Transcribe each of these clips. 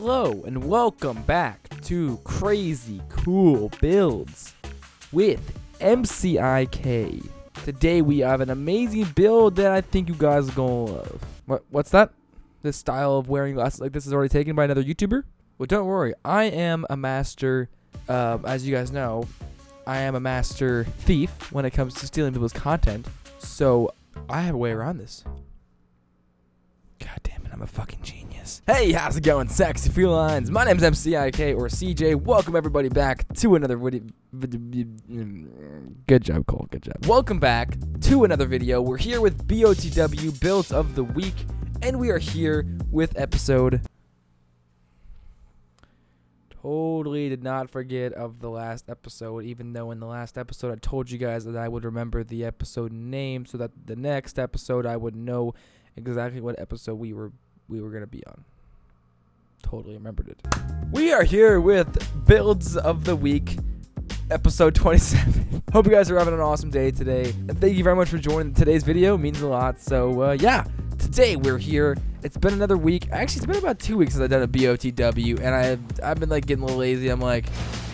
Hello and welcome back to Crazy Cool Builds with M.C.I.K. Today we have an amazing build that I think you guys are gonna love. What's that? This style of wearing glasses like this is already taken by another YouTuber? Well, don't worry. I am a master, as you guys know, I am a master thief when it comes to stealing people's content. So I have a way around this. God damn it, I'm a fucking genius. Hey, how's it going, sexy felines? My name's M.C.I.K. or CJ. Welcome everybody back to another video. Good job, Cole. Good job. Welcome back to another video. We're here with B.O.T.W. Builds of the Week, and we are here with episode. Totally did not forget of the last episode, even though in the last episode I told you guys that I would remember the episode name so that the next episode I would know exactly what episode we were gonna be on. Totally remembered it. We are here with Builds of the Week, episode 27. Hope you guys are having an awesome day today, and thank you very much for joining today's video. It means a lot. So yeah, today we're here. It's been another week. Actually, it's been about 2 weeks since I've done a B.O.T.W, and I've been like getting a little lazy. I'm like,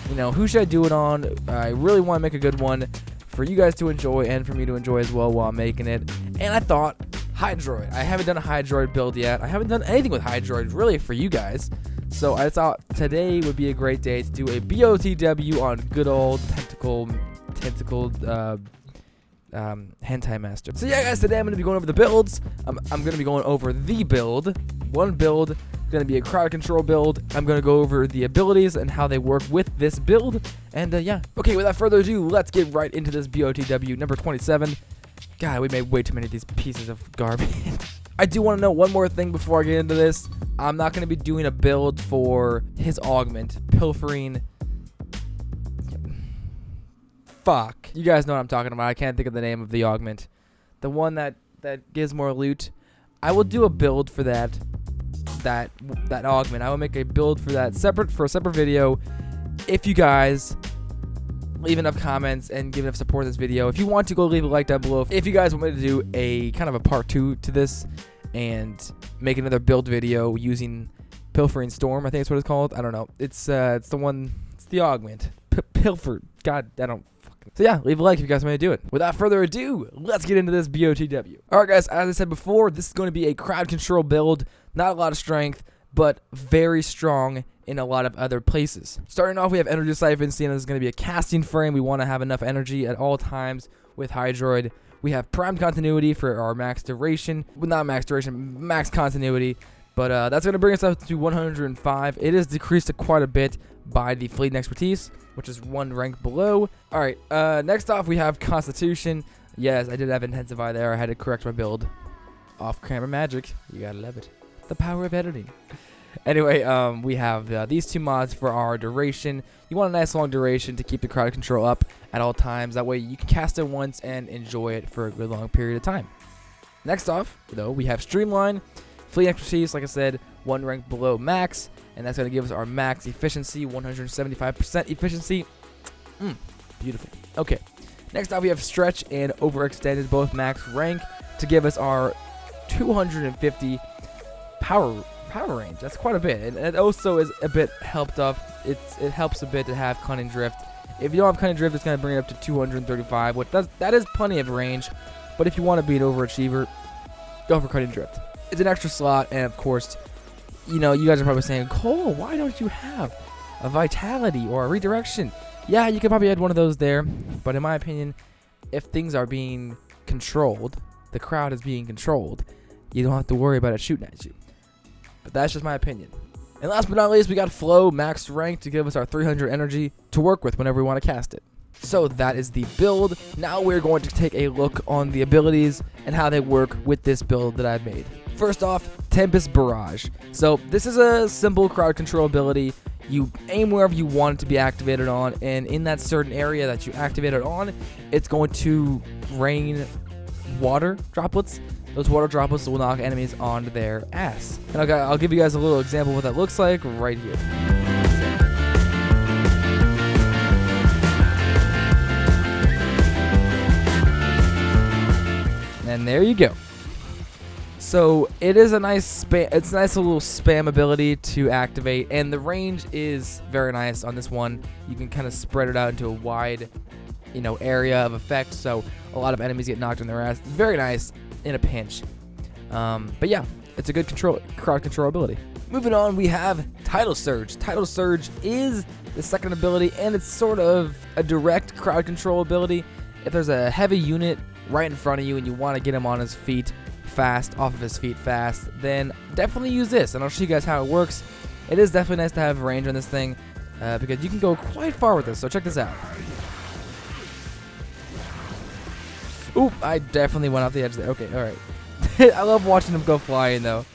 you know, who should I do it on? I really want to make a good one for you guys to enjoy and for me to enjoy as well while I'm making it. And I thought Hydroid. I haven't done a Hydroid build yet. I haven't done anything with Hydroid really for you guys. So I thought today would be a great day to do a B.O.T.W on good old tentacle hentai master. So yeah, guys, today I'm going to be going over the builds. I'm going to be going over the build. One build, going to be a crowd control build. I'm going to go over the abilities and how they work with this build. And yeah. Okay, without further ado, let's get right into this B.O.T.W number 27. God, we made way too many of these pieces of garbage. I do want to know one more thing before I get into this. I'm not going to be doing a build for his augment, pilfering. Fuck. You guys know what I'm talking about. I can't think of the name of the augment. The one that gives more loot. I will do a build for that augment. I will make a build for that for a separate video. If you guys leave enough comments and give enough support to this video. If you want to, go leave a like down below. If you guys want me to do a kind of a part 2 to this and make another build video using Pilfering Storm, I think that's what it's called. I don't know. It's the one. It's the augment. Pilfer. God, I don't. So yeah, leave a like if you guys want me to do it. Without further ado, let's get into this B.O.T.W. Alright guys, as I said before, this is going to be a crowd control build. Not a lot of strength, but very strong in a lot of other places. Starting off, we have energy siphon, seeing this is going to be a casting frame. We want to have enough energy at all times with Hydroid. We have prime continuity for our max duration. Well, not max duration, max continuity. But that's going to bring us up to 105. It is decreased quite a bit by the Feline expertise, which is one rank below. All right, next off, we have Constitution. Yes, I did have Intensify there. I had to correct my build. Off-camera magic. You got to love it. The power of editing. Anyway, we have these two mods for our duration. You want a nice long duration to keep the crowd control up at all times. That way you can cast it once and enjoy it for a good long period of time. Next off, though, we have Streamline. Fleet expertise, like I said, one rank below max. And that's going to give us our max efficiency, 175% efficiency. Beautiful. Okay. Next off, we have Stretch and Overextended, both max rank, to give us our 250 power range. That's quite a bit, and it also is a bit helped up. It helps a bit to have Cunning Drift. If you don't have Cunning Drift, it's going to bring it up to 235, which that is plenty of range. But if you want to be an overachiever, go for Cunning Drift. It's an extra slot, and of course, you know, you guys are probably saying, Cole, why don't you have a Vitality or a Redirection? Yeah, you could probably add one of those there, but in my opinion, if things are being controlled, the crowd is being controlled, you don't have to worry about it shooting at you. But that's just my opinion. And last but not least, we got Flow max rank to give us our 300 energy to work with whenever we want to cast it. So that is the build. Now we're going to take a look on the abilities and how they work with this build that I've made. First off, Tempest Barrage. So this is a simple crowd control ability. You aim wherever you want it to be activated on, and in that certain area that you activate it on, it's going to rain water droplets. Those water droplets will knock enemies on their ass. And I'll give you guys a little example of what that looks like right here. And there you go. So it is a nice it's a nice little spam ability to activate, and the range is very nice on this one. You can kind of spread it out into a wide, area of effect, so a lot of enemies get knocked on their ass. Very nice in a pinch. But yeah, it's a good crowd control ability. Moving on, we have Tidal Surge. Tidal Surge is the second ability, and it's sort of a direct crowd control ability. If there's a heavy unit right in front of you and you want to get him on his feet fast, off of his feet fast, then definitely use this, and I'll show you guys how it works. It is definitely nice to have range on this thing, because you can go quite far with this, so check this out. Oop, I definitely went off the edge there. Okay, alright. I love watching him go flying, though.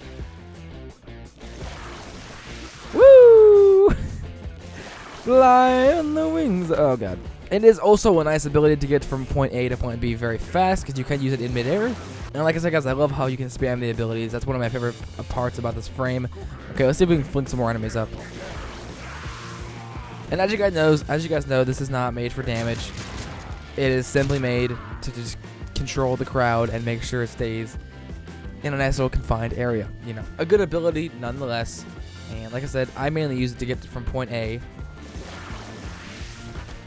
Woo! Fly on the wings. Oh, God. It is also a nice ability to get from point A to point B very fast, because you can use it in midair. And like I said, guys, I love how you can spam the abilities. That's one of my favorite parts about this frame. Okay, let's see if we can fling some more enemies up. And as you guys know, this is not made for damage. It is simply made to just control the crowd and make sure it stays in a nice little confined area. A good ability nonetheless. And like I said, I mainly use it to get from point A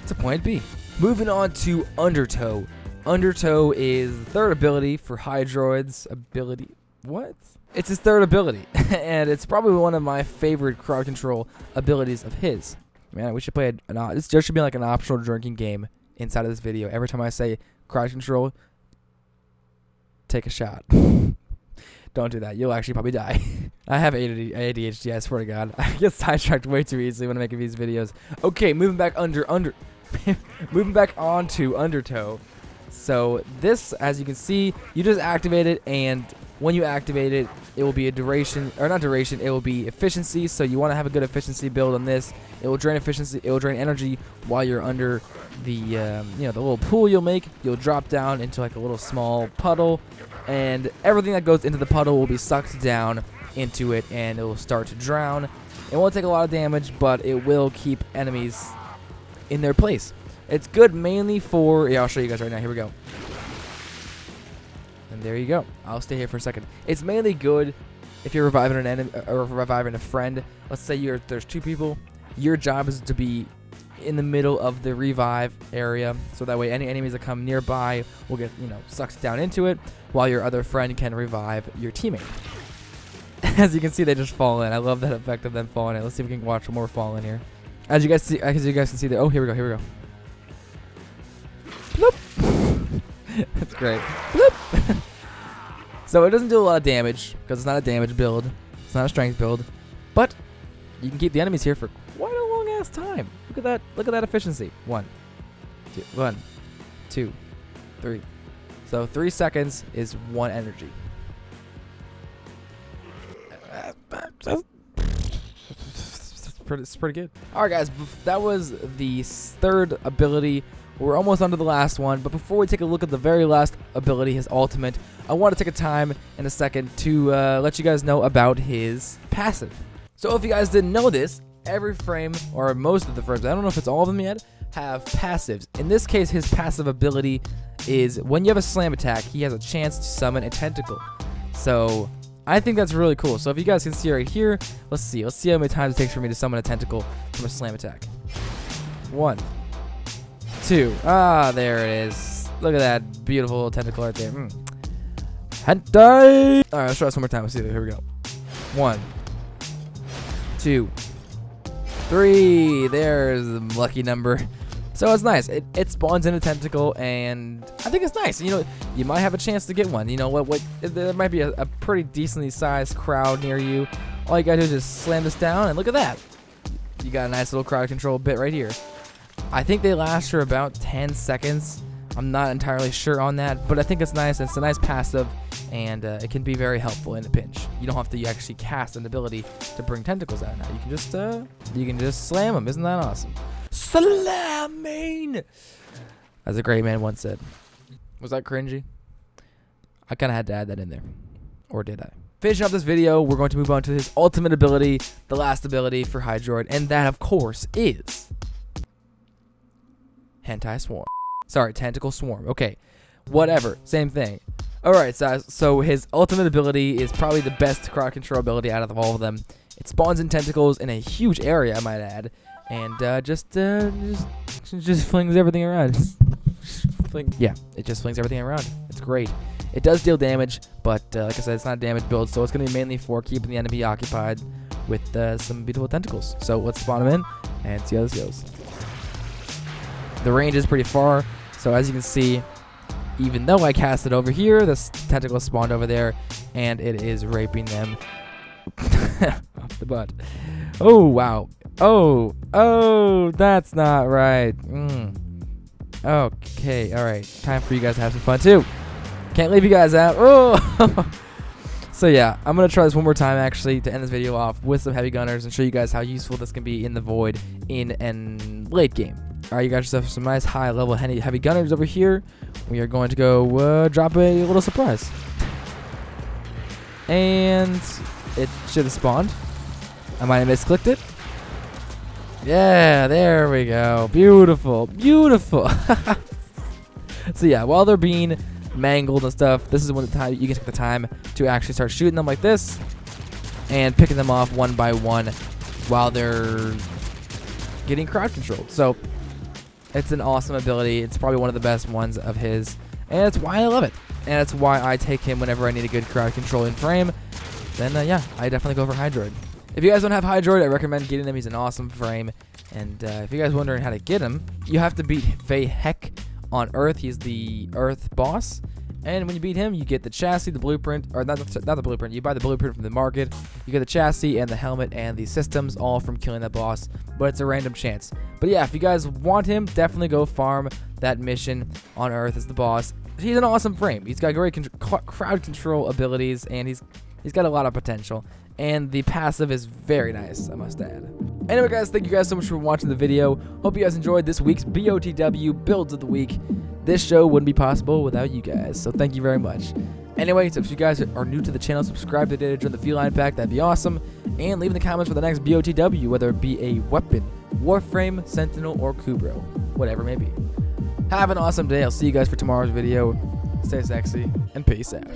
to point B. Moving on to Undertow. Undertow is the third ability for Hydroid's ability. What? It's his third ability, and it's probably one of my favorite crowd control abilities of his. Man, we should play this just should be like an optional drinking game inside of this video. Every time I say crowd control, take a shot. Don't do that. You'll actually probably die. I have ADHD, I swear to God. I get sidetracked way too easily when I make these videos. Okay, moving back moving back onto Undertow. So this, as you can see, you just activate it, and when you activate it, it will be a duration, or not duration, it will be efficiency. So you want to have a good efficiency build on this. It will drain efficiency, it will drain energy while you're under the, the little pool you'll make. You'll drop down into like a little small puddle, and everything that goes into the puddle will be sucked down into it, and it will start to drown. It won't take a lot of damage, but it will keep enemies in their place. It's good mainly for, I'll show you guys right now. Here we go. And there you go. I'll stay here for a second. It's mainly good if you're reviving an enemy or reviving a friend. Let's say there's two people. Your job is to be in the middle of the revive area, so that way any enemies that come nearby will get, sucked down into it, while your other friend can revive your teammate. As you can see, they just fall in. I love that effect of them falling in. Let's see if we can watch more fall in here. As you guys can see there. Oh, here we go. Bloop. That's great. Bloop. So it doesn't do a lot of damage because it's not a damage build. It's not a strength build, but you can keep the enemies here for quite a long ass time. Look at that. Look at that efficiency. 1, 2, 3. So 3 seconds is 1 energy. It's pretty good. Alright guys, that was the third ability. We're almost onto the last one, but before we take a look at the very last ability, his ultimate, I want to take a time in a second to let you guys know about his passive. So if you guys didn't know this, every frame, or most of the frames, I don't know if it's all of them yet, have passives. In this case, his passive ability is when you have a slam attack, he has a chance to summon a tentacle. So I think that's really cool. So if you guys can see right here, let's see how many times it takes for me to summon a tentacle from a slam attack. 1, 2. Ah, there it is. Look at that beautiful little tentacle right there. Hentai! Alright, let's try this one more time. Let's see. Here we go. 1, 2, 3. There's the lucky number. So it's nice. It spawns in a tentacle, and I think it's nice. You might have a chance to get one. You know what? There might be a pretty decently sized crowd near you. All you gotta do is just slam this down, and look at that. You got a nice little crowd control bit right here. I think they last for about 10 seconds. I'm not entirely sure on that, but I think it's nice. It's a nice passive, and it can be very helpful in a pinch. You don't have to actually cast an ability to bring tentacles out now. You can just slam them. Isn't that awesome? Slamming, as a great man once said. Was that cringy? I kind of had to add that in there. Or did I? Finishing up this video, we're going to move on to his ultimate ability, the last ability for Hydroid, and that, of course, is Hentai Swarm. Sorry, Tentacle Swarm. Okay, whatever, same thing. Alright, so his ultimate ability is probably the best crowd control ability out of all of them. It spawns in tentacles in a huge area, I might add, and just flings everything around. Yeah, it just flings everything around. It's great. It does deal damage, but like I said, it's not a damage build, so it's going to be mainly for keeping the enemy occupied with some beautiful tentacles. So let's spawn him in and see how this goes. The range is pretty far, so as you can see, even though I cast it over here, the tentacle spawned over there, and it is raping them off the butt. Oh, wow. Oh, that's not right. Okay, alright. Time for you guys to have some fun, too. Can't leave you guys out. Oh! So, yeah, I'm going to try this one more time, actually, to end this video off with some heavy gunners and show you guys how useful this can be in the void in an late game. Alright, you got yourself some nice high-level heavy gunners over here. We are going to go drop a little surprise. And it should have spawned. I might have misclicked it. Yeah, there we go. Beautiful. Beautiful. So, yeah, while they're being mangled and stuff, this is when you can take the time to actually start shooting them like this and picking them off one by one while they're getting crowd controlled. So, it's an awesome ability. It's probably one of the best ones of his, and that's why I love it. And that's why I take him whenever I need a good crowd controlling frame. Then, yeah, I definitely go for Hydroid. If you guys don't have Hydroid, I recommend getting him. He's an awesome frame. And if you guys are wondering how to get him, you have to beat M.C.I.K on Earth. He's the Earth boss. And when you beat him, you get the chassis, the blueprint, or not the blueprint, you buy the blueprint from the market. You get the chassis and the helmet and the systems, all from killing that boss, but it's a random chance. But yeah, if you guys want him, definitely go farm that mission on Earth as the boss. He's an awesome frame. He's got great crowd control abilities, and he's got a lot of potential. And the passive is very nice, I must add. Anyway, guys, thank you guys so much for watching the video. Hope you guys enjoyed this week's B.O.T.W. Builds of the Week. This show wouldn't be possible without you guys, so thank you very much. Anyway, so if you guys are new to the channel, subscribe today to join the Feline pack. That'd be awesome. And leave in the comments for the next B.O.T.W, whether it be a weapon, Warframe, Sentinel, or Kubro, whatever it may be. Have an awesome day. I'll see you guys for tomorrow's video. Stay sexy, and peace out.